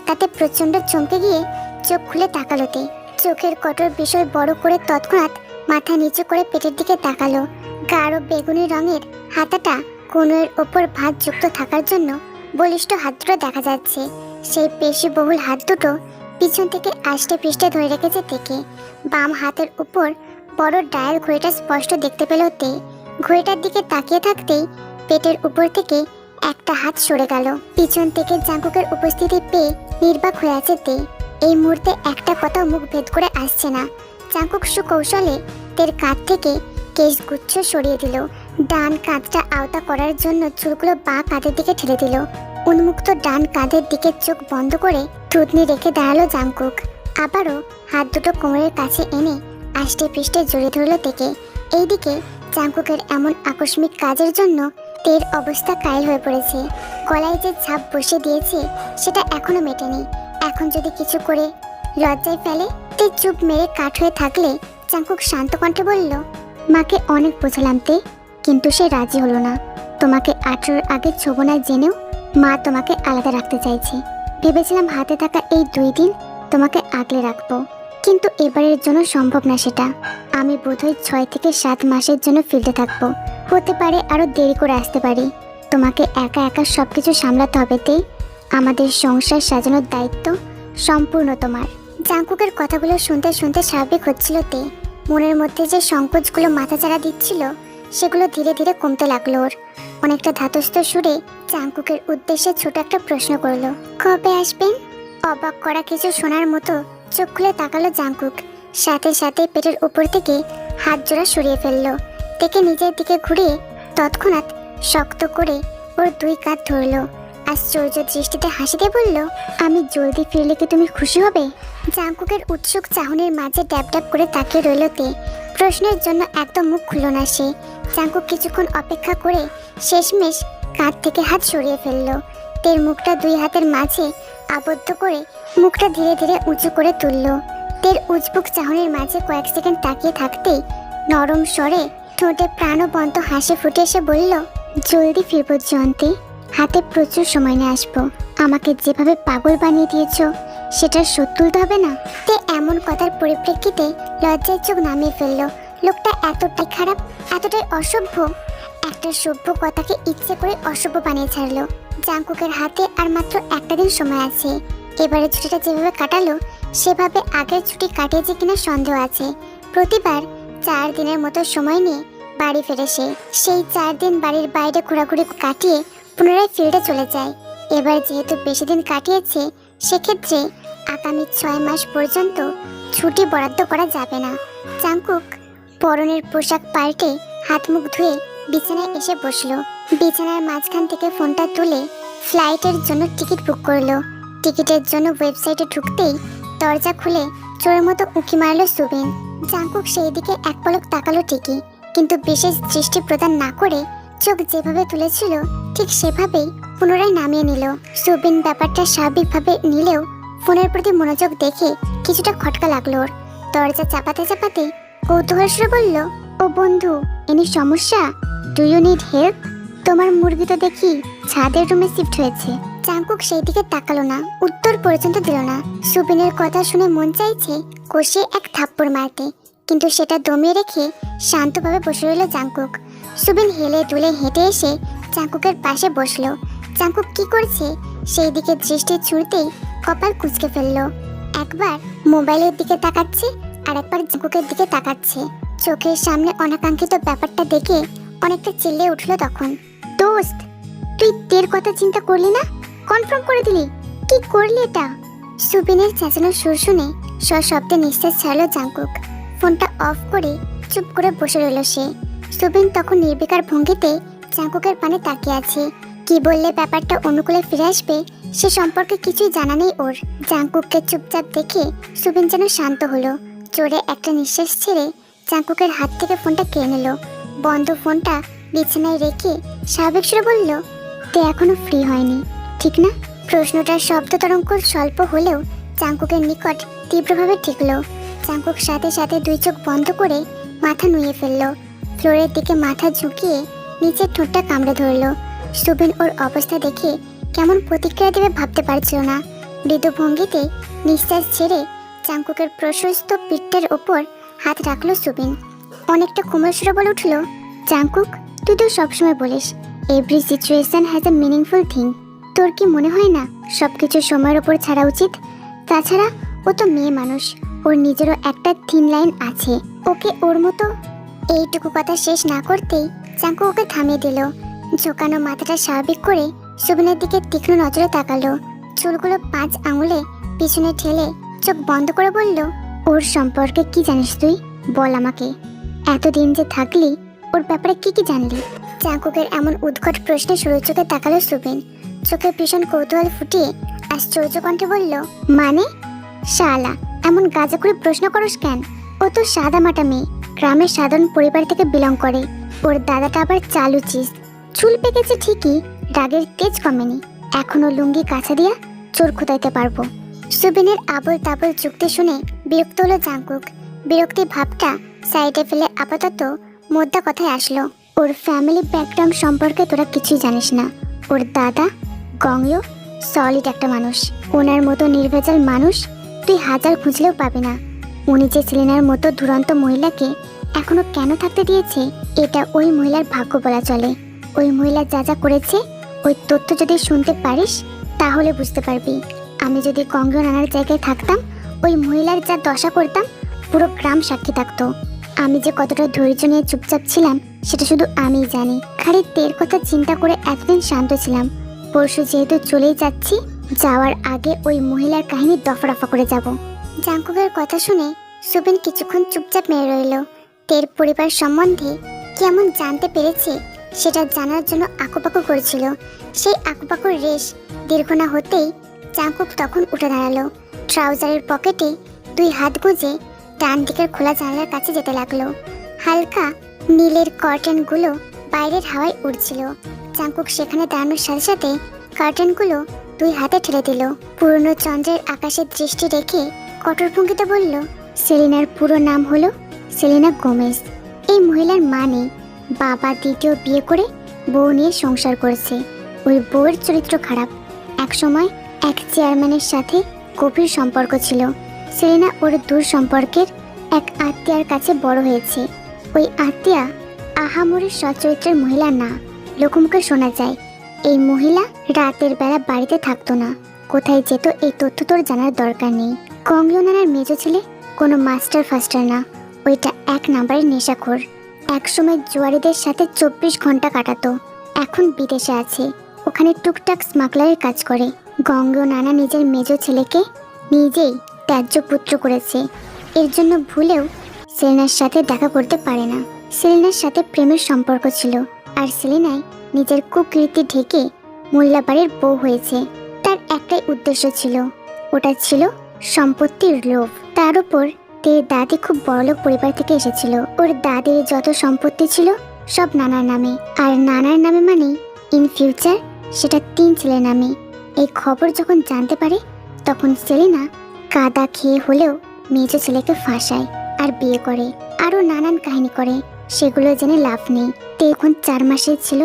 তাতে প্রচণ্ড চমকে গিয়ে চোখ খুলে তাকালো তে। চোখের কঠোর বিষয় বড় করে তৎক্ষণাৎ মাথা নিচু করে পেটের দিকে তাকালো। গাঢ় বেগুনি রঙের হাতাটা কোণের ওপর ভাঁজ যুক্ত থাকার জন্য বলিষ্ঠ হাত দুটো দেখা যাচ্ছে। সেই পেশিবহুল হাত দুটো পিছন থেকে আষ্টে পৃষ্ঠে ধরে রেখেছে তেকে। বাম হাতের উপর বড় ডায়াল ঘড়িটা স্পষ্ট দেখতে পেল তে। ঘড়িটার দিকে তাকিয়ে থাকতেই পেটের উপর থেকে একটা হাত সরে গেল। পিছন থেকে জাঙ্কুকের উপস্থিতি পেয়ে নির্বাক হয়ে আছে তে। এই মুহূর্তে একটা কথা মুখ ভেদ করে আসছে না। জাঙ্কুক সুকৌশলে তের কাঁধ থেকে কেশগুচ্ছ সরিয়ে দিল। ডান কাঁধটা আওতা করার জন্য চুলগুলো বাঁ কাঁধের দিকে ঠেলে দিল। উন্মুক্ত ডান কাঁধের দিকে চোখ বন্ধ করে থুতনি রেখে দাঁড়ালো জাঙ্কুক। আবারও হাত দুটো কোমরের কাছে এনে আষ্টে পৃষ্ঠে জড়িয়ে ধরল তেকে। এইদিকে জাঙ্কুকের এমন আকস্মিক কাজের জন্য তের অবস্থা কাইল হয়ে পড়েছে। গলায় যে ছাপ বসে দিয়েছে সেটা এখনো মেটেনি। এখন যদি কিছু করে লজ্জায় ফেলে, তে চুপ মেরে কাঠ হয়ে থাকলে জাঙ্কুক শান্ত কণ্ঠে বলল, মাকে অনেক বোঝালাম তে, কিন্তু সে রাজি হলো না। তোমাকে 18 আগে ছোব না জেনেও মা তোমাকে আলাদা রাখতে চাইছে। ভেবেছিলাম হাতে থাকা এই 2 দিন তোমাকে আগলে রাখবো, কিন্তু এবারের জন্য সম্ভব না সেটা। আমি বোধহয় 6 থেকে 7 মাসের জন্য ফিল্ডে থাকবো। হতে পারে আরো দেরি করে আসতে পারি। তোমাকে একা একা সবকিছু সামলাতে হবে তে। আমাদের সংসার সাজানোর দায়িত্ব সম্পূর্ণ তোমার। জাঙ্কুকের কথাগুলো শুনতে শুনতে স্বাভাবিক হচ্ছিল তে। মনের মধ্যে যে সংকোচগুলো মাথাচাড়া দিচ্ছিল সেগুলো ধীরে ধীরে কমতে লাগলো ওর। অনেকটা ধাতস্থ সুরে জাঙ্কুকের উদ্দেশ্যে ছোট একটা প্রশ্ন করলো, কবে আসবেন? অবাক করা কিছু শোনার মতো চোখ খুলে তাকালো জাঙ্কুক। সাথে সাথে পেটের উপর থেকে হাত জোড়া সরিয়ে ফেললো। তেকে নিজের দিকে ঘুরিয়ে তৎক্ষণাৎ শক্ত করে ওর 2 কাঁধ ধরলো। আশ্চর্য দৃষ্টিতে হাসি দিয়ে বলল, আমি জলদি ফিরলে কি তুমি খুশি হবে? জাঙ্কুকের উৎসুক চাহনির মাঝে ড্যাব ড্যাব করে তাকিয়ে রইল তে। প্রশ্নের জন্য একদম মুখ খুলল না সে। জাঙ্কুক কিছুক্ষণ অপেক্ষা করে শেষমেশ কাঁধ থেকে হাত সরিয়ে ফেলল। তের মুখটা 2 হাতের মাঝে আবদ্ধ করে মুখটা ধীরে ধীরে উঁচু করে তুলল। তের উজবুক চাহনির মাঝে কয়েক সেকেন্ড তাকিয়ে থাকতেই নরম স্বরে ঠোঁটে প্রাণবন্ত হাসি ফুটে এসে বলল, জলদি ফিরবো জয়ন্তী, হাতে প্রচুর সময় নিয়ে আসবো। আমাকে যেভাবে পাগল বানিয়ে দিয়েছো সেটার শোধ তুলতে হবে না? তে এমন কথার পরিপ্রেক্ষিতে লজ্জায় চোখ নামিয়ে ফেললো। লোকটা এতটাই খারাপ, এতটাই অসভ্য। একটা সভ্য কথাকে ইচ্ছে করে অসভ্য বানিয়ে ছাড়লো। জাঙ্কুকের হাতে আর মাত্র একটা দিন সময় আছে। এবারে ছুটিটা যেভাবে কাটালো সেভাবে আগের ছুটি কাটিয়েছে কিনা সন্দেহ আছে। প্রতিবার 4 দিনের মতো সময় নিয়ে বাড়ি ফেরে সে। সেই 4 দিন বাড়ির বাইরে ঘোরাঘুরি কাটিয়ে পুনরায় ফিল্ডে চলে যায়। এবার যেহেতু বেশি দিন কাটিয়েছে, সেক্ষেত্রে আগামী 6 মাস পর্যন্ত ছুটি বরাদ্দ করা যাবে না। জাঙ্কুক পরনের পোশাক পাল্টে হাত মুখ ধুয়ে বিছানায় এসে বসলো। বিছানার মাঝখান থেকে ফোনটা তুলে ফ্লাইটের জন্য টিকিট বুক করলো। টিকিটের জন্য ওয়েবসাইটে ঢুকতেই দরজা খুলে চোরের মতো উঁকি মারল সুবিন। জাঙ্কুক সেই দিকে এক পলক তাকালো ঠিকই, কিন্তু বিশেষ দৃষ্টি প্রদান না করে চোখ যেভাবে তুলেছিল ঠিক সেভাবেই পুনরায় নামিয়ে নিল। সুবিন ব্যাপারটা স্বাভাবিকভাবে নিলেও ফোনের প্রতি মনোযোগ দেখে কিছুটা খটকা লাগলো ওর। দরজা চাপাতে চাপাতে কৌতূহল সুরে বলল, ও বন্ধু, এনি সমস্যা? Do you need help? তোমার মুরগি তো দেখি ছাদের রুমে শিফট হয়েছে। জাঙ্কুক সেই দিকে তাকালো না, উত্তর পর্যন্ত দিল না। সুবিনের কথা শুনে মন চাইছে কষিয়ে এক থাপ্পড় মারতে, কিন্তু সেটা দমিয়ে রেখে শান্তভাবে বসে রইল জাঙ্কুক। সুবিন হেলে দুলে হেঁটে এসে জাঙ্কুকের পাশে বসলো। জাঙ্কুক কি করছে সেই দিকে দৃষ্টি ছুঁড়তেই কপাল কুঁচকে ফেললো। একবার মোবাইলের দিকে তাকাচ্ছে আর একবার জাঙ্কুকের দিকে তাকাচ্ছে। চোখের সামনে অনাকাঙ্ক্ষিত ব্যাপারটা দেখে অনেকটা চিল্লিয়ে উঠলো তখন। দোস্ত, তুই তের কথা চিন্তা করলি না? কনফার্ম করে দিলি? কি করলি এটা? সুবিনের চেঁচানোর সুর শুনে সশব্দে নিঃশ্বাস ছাড়লো জাংকুক। ফোনটা অফ করে চুপ করে বসে রইল সে। সুবিন তখন নির্বিকার ভঙ্গিতে জাংকুকের পানে তাকিয়ে আছে। কি বললে ব্যাপারটা অনুকূলে ফিরে আসবে সে সম্পর্কে কিছুই জানা নেই ওর। জাংকুককে চুপচাপ দেখে সুবিন যেন শান্ত হলো। জোরে একটা নিঃশ্বাস ছেড়ে জাংকুকের হাত থেকে ফোনটা কেড়ে নিল। বন্ধ ফোনটা বিছানায় রেখে স্বাভাবিক সুরে বলল, তে এখনো ফ্রি হয়নি, ঠিক না? প্রশ্নটার শব্দ তরঙ্গ স্বল্প হলেও জাংকুকের নিকট তীব্রভাবে ঠেকল। জাংকুক সাথে সাথে দুই চোখ বন্ধ করে মাথা নুয়ে ফেলল। ফ্লোরের দিকে মাথা ঝুঁকিয়ে নিচের ঠোঁটটা কামড়ে ধরল। সুবিন ওর অবস্থা দেখে কেমন প্রতিক্রিয়া দেবে ভাবতে পারছিল না। মৃদু ভঙ্গিতে নিঃশ্বাস ছেড়ে জাংকুকের প্রশস্ত পিঠটার ওপর হাত রাখলো সুবিন। অনেকটা কোমল সুরে বলে উঠল, জাংকুক, তুই তো সবসময় বলিস every situation has a meaningful thing. তোর কি মনে হয় না সবকিছু সময়ের ওপর ছাড়া উচিত? তাছাড়া ও তো মেয়ে মানুষ, ওর নিজেরও একটা থিন লাইন আছে। ওকে ওর মতো। এইটুকু কথা শেষ না করতেই জাংকুক ওকে থামিয়ে দিল। ঝোঁকানো মাথাটা স্বাভাবিক করে সুবিনের দিকে তীক্ষ্ণ নজরে তাকালো। চুলগুলো 5 আঙুলে পিছনে ঠেলে চোখ বন্ধ করে বলল, ওর সম্পর্কে কি জানিস তুই? বল আমাকে। এতদিন যে থাকলি ওর ব্যাপারে কি কি জানলি? জাংকুকের এমন উদ্ভট প্রশ্নে সরু চোখে তাকালো সুবিন। চোখে ভীষণ কৌতূহল ফুটিয়ে আশ্চর্য কণ্ঠে বলল, মানে? শালা, এমন গাজা করে প্রশ্ন করস কেন? ও তো সাদা মাটা মেয়ে, গ্রামের সাধারণ পরিবার থেকে বিলং করে। ওর দাদাটা আবার চালু চিজ। চুল পেকেছে ঠিকই, রাগের তেজ কমেনি। এখনো লুঙ্গি কাছা দিয়া চোর খোদাইতে পারবো। সুবিনের আবল তাবল যুক্তি শুনে বিরক্ত হলো জাংকুক। বিরক্তি ভাবটা সাইডে ফেলে আপাতত মোদ্দা কথায় আসলো, ওর ফ্যামিলি ব্যাকগ্রাউন্ড সম্পর্কে তোরা কিছুই জানিস না। ওর দাদা গংয়ো সলিড একটা মানুষ। ওনার মতো নির্ভেজাল মানুষ তুই হাজার খুঁজলেও পাবি না। উনি যে সেলিনার মতো দুরন্ত মহিলাকে এখনো কেন থাকতে দিয়েছে, এটা ওই মহিলার ভাগ্য বলা চলে। ওই মহিলা যা যা করেছে ওই তথ্য যদি শুনতে পারিস তাহলে বুঝতে পারবি। আমি যদি গংয়ো নানার জায়গায় থাকতাম, ওই মহিলার যা দশা করতাম পুরো গ্রাম সাক্ষী থাকতো। আমি যে কতটা ধৈর্য নিয়ে চুপচাপ ছিলাম সেটা শুধু আমিই জানি। খালি তের কথা চিন্তা করে এতদিন শান্ত ছিলাম। পরশু যেহেতু চলেই যাচ্ছি, যাওয়ার আগে ওই মহিলার কাহিনী দফা রফা করে যাব। জাংকুকের কথা শুনে সুবিন কিছুক্ষণ চুপচাপ মেরে রইল। তের পরিবার সম্বন্ধে কেমন জানতে পেরেছে সেটা জানার জন্য আঁকুপাকু করেছিল। সেই আঁকুপাকুর রেশ দীর্ঘ না হতেই জাংকুক তখন উঠে দাঁড়ালো। ট্রাউজারের পকেটে 2 হাত গুজে ডান দিকের খোলা জানলার কাছে যেতে লাগলো। হালকা নীলের কার্টেনগুলো বাইরের হাওয়ায় উড়ছিল। জাংকুক সেখানে দাঁড়ানোর সাথে সাথে কার্টেনগুলো 2 হাতে ঠেলে দিল। পুরনো চন্দ্রের আকাশে দৃষ্টি রেখে কঠোর ভঙ্গিতে বলল, সেলিনার পুরো নাম হলো সেলিনা গোমেজ। এই মহিলার মা নেই, বাবা দ্বিতীয় বিয়ে করে বউ নিয়ে সংসার করেছে। ওই বউয়ের চরিত্র খারাপ। একসময় এক চেয়ারম্যানের সাথে গভীর সম্পর্ক ছিল। সেলিনা ওর দূর সম্পর্কের এক আত্মীয়ার কাছে বড় হয়েছে। ওই আত্মীয়া আহামরি সচ্চরিত্রের মহিলা না, লোকমুখে শোনা যায় এই মহিলা রাতের বেলা বাড়িতে থাকতো না, কোথায় যেত এই তথ্য তোর জানার দরকার নেই। গংয়ো নানার মেজো ছেলে কোনো মাস্টার ফাস্টার না, ওইটা 1 নাম্বারের নেশাখোর। একসময় জুয়ারিদের সাথে 24 ঘন্টা কাটাতো, এখন বিদেশে আছে। ওখানে টুকটাক স্মাগলারের কাজ করে। গংয়ো নানা নিজের মেজো ছেলেকে নিজেই ত্যায্য পুত্র করেছে। এর জন্য ভুলেও সেলিনার সাথে দেখা করতে পারে না। সেলিনার সাথে প্রেমের সম্পর্ক ছিল, আর সেলিনাই নিজের কুকীর্তি ঢেকে মোল্লাবাড়ির বউ হয়েছে। তার একটাই উদ্দেশ্য ছিল, ওটা ছিল সম্পত্তির লোভ। তার উপর তের দাদি খুব বড়লোক পরিবার থেকে এসেছিল। ওর দাদির যত সম্পত্তি ছিল সব নানার নামে, আর নানার নামে মানে ইন ফিউচার সেটা 3 ছেলের নামে। এই খবর যখন জানতে পারে তখন সেলিনা কাদা খেয়ে হলেও মেজো ছেলেকে ফাঁসায় আর বিয়ে করে, আরও নানান কাহিনী করে। সেগুলো জেনে লাভ নেই। তে যখন 4 মাসের ছিল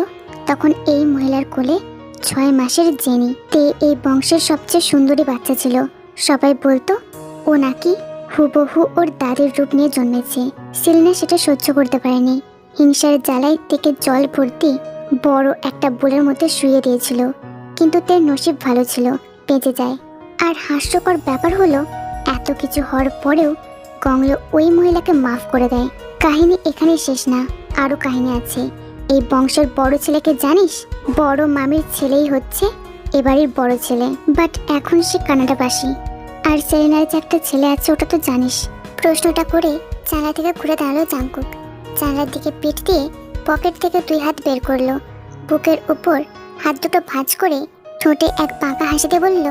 তখন এই মহিলার কোলে 6 মাসের জেনি। তে এই বংশের সবচেয়ে সুন্দরী বাচ্চা ছিল। সবাই বলতো ও নাকি হুবহু ওর দাদির রূপ নিয়ে জন্মেছে। সেলিনা সেটা সহ্য করতে পারেনি। হিংসার জ্বালায় তেকে জল ভর্তি বড় একটা বোলের মধ্যে শুয়ে দিয়েছিল। কিন্তু তের নসিব ভালো ছিল, বেঁচে যায়। আর হাস্যকর ব্যাপার হলো এত কিছু হওয়ার পরেও গংয়ো ওই মহিলাকে মাফ করে দেয়। কাহিনী এখানেই শেষ না, আরও কাহিনী আছে। এই বংশের বড় ছেলেকে জানিস? বড় মামির ছেলেই হচ্ছে এবারের বড় ছেলে, বাট এখন সে কানাডাবাসী। আর সেলিনার যে একটা ছেলে আছে ওটা তো জানিস। প্রশ্নটা করে জানলা থেকে ঘুরে দাঁড়ালো জাংকুক। জানলার দিকে পিঠ দিয়ে পকেট থেকে 2 হাত বের করলো, বুকের উপর হাত দুটো ভাঁজ করে ঠোঁটে এক বাঁকা হাসিতে বলল,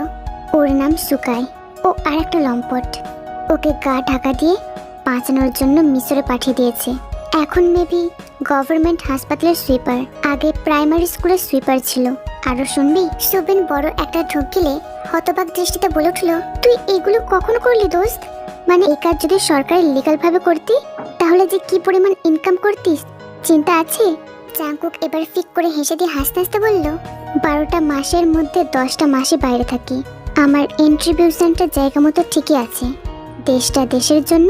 ওর নাম সুকাই, ও আর একটা লম্পট। ওকে গা ঢাকা দিয়ে বাঁচানোর জন্য মিশরে পাঠিয়ে দিয়েছে। এখন মেবি গভর্নমেন্ট হাসপাতালের সুইপার, আগে প্রাইমারি স্কুলের সুইপার ছিল। আরো শুনবি? সুবিন বড় একটা ঢোক গিলে হতবাক দৃষ্টিতে বলে উঠল, তুই এগুলো কখন করলি দোস্ত? মানে এই কাজ যদি সরকারি লিগাল ভাবে করতি তাহলে যে কি পরিমাণ ইনকাম করতিস চিন্তা আছে? জাংকুক এবার ফিক করে হেসে দিয়ে হাসতে হাসতে বলল, 12টা মাসের মধ্যে 10টা মাসই বাইরে থাকি। আমার এন্ট্রিবিউশনটা জায়গা মতো ঠিকই আছে। দেশটা দেশের জন্য,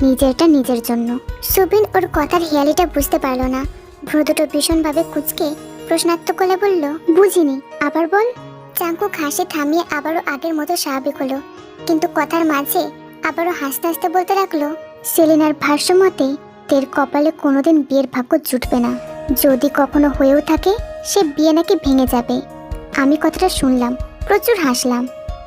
নিজেরটা নিজের জন্য। সুবিন ওর কথার হেয়ালিটা বুঝতে পারলো না। ভ্রু দুটো ভীষণভাবে কুঁচকে প্রশ্নাত্মক করে বলল, বুঝিনি, আবার বল। জাংকুক হাসি থামিয়ে আবারও আগের মতো স্বাভাবিক হলো, কিন্তু কথার মাঝে আবারও হাসতে হাসতে বলতে লাগলো, সেলিনার ভাষ্য মতে তের কপালে কোনোদিন বিয়ের ভাগ্য জুটবে না। যদি কখনো হয়েও থাকে সে বিয়ে নাকি ভেঙে যাবে। আমি কথাটা শুনলাম, প্রচুর হাসলাম।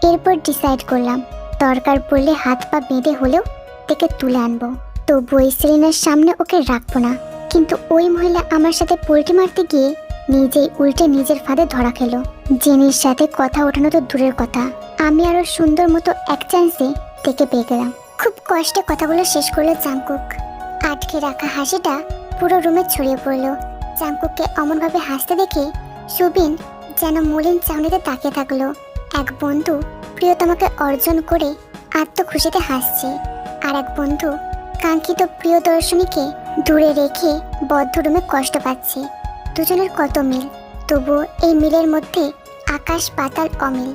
এরপর ডিসাইড করলাম দরকার পড়লে হাত পা বেঁধে হলেও তেকে তুলে আনবো। তবু ওই সেলিনার সামনে ওকে রাখবো না। কিন্তু ওই মহিলা আমার সাথে পোল্টি মারতে গিয়ে নিজেই উল্টে নিজের ফাঁদে ধরা খেলো। জেনির সাথে কথা ওঠানো তো দূরের কথা, আমি আরো সুন্দর মতো এক চান্সে তেকে পেয়ে গেলাম। খুব কষ্টে কথাগুলো শেষ করলো জাংকুক। আটকে রাখা হাসিটা পুরো রুমে ছড়িয়ে পড়লো। জাংকুককে অমনভাবে হাসতে দেখে সুবিন যেন মলিন চাউনিতে তাকিয়ে থাকলো। এক বন্ধু প্রিয়তমাকে অর্জন করে আত্মখুশিতে হাসছে, আর এক বন্ধু কাঙ্ক্ষিত প্রিয় দর্শনীকে দূরে রেখে বদ্ধ রুমে কষ্ট পাচ্ছে। দুজনের কত মিল, তবুও এই মিলের মধ্যে আকাশ পাতাল অমিল।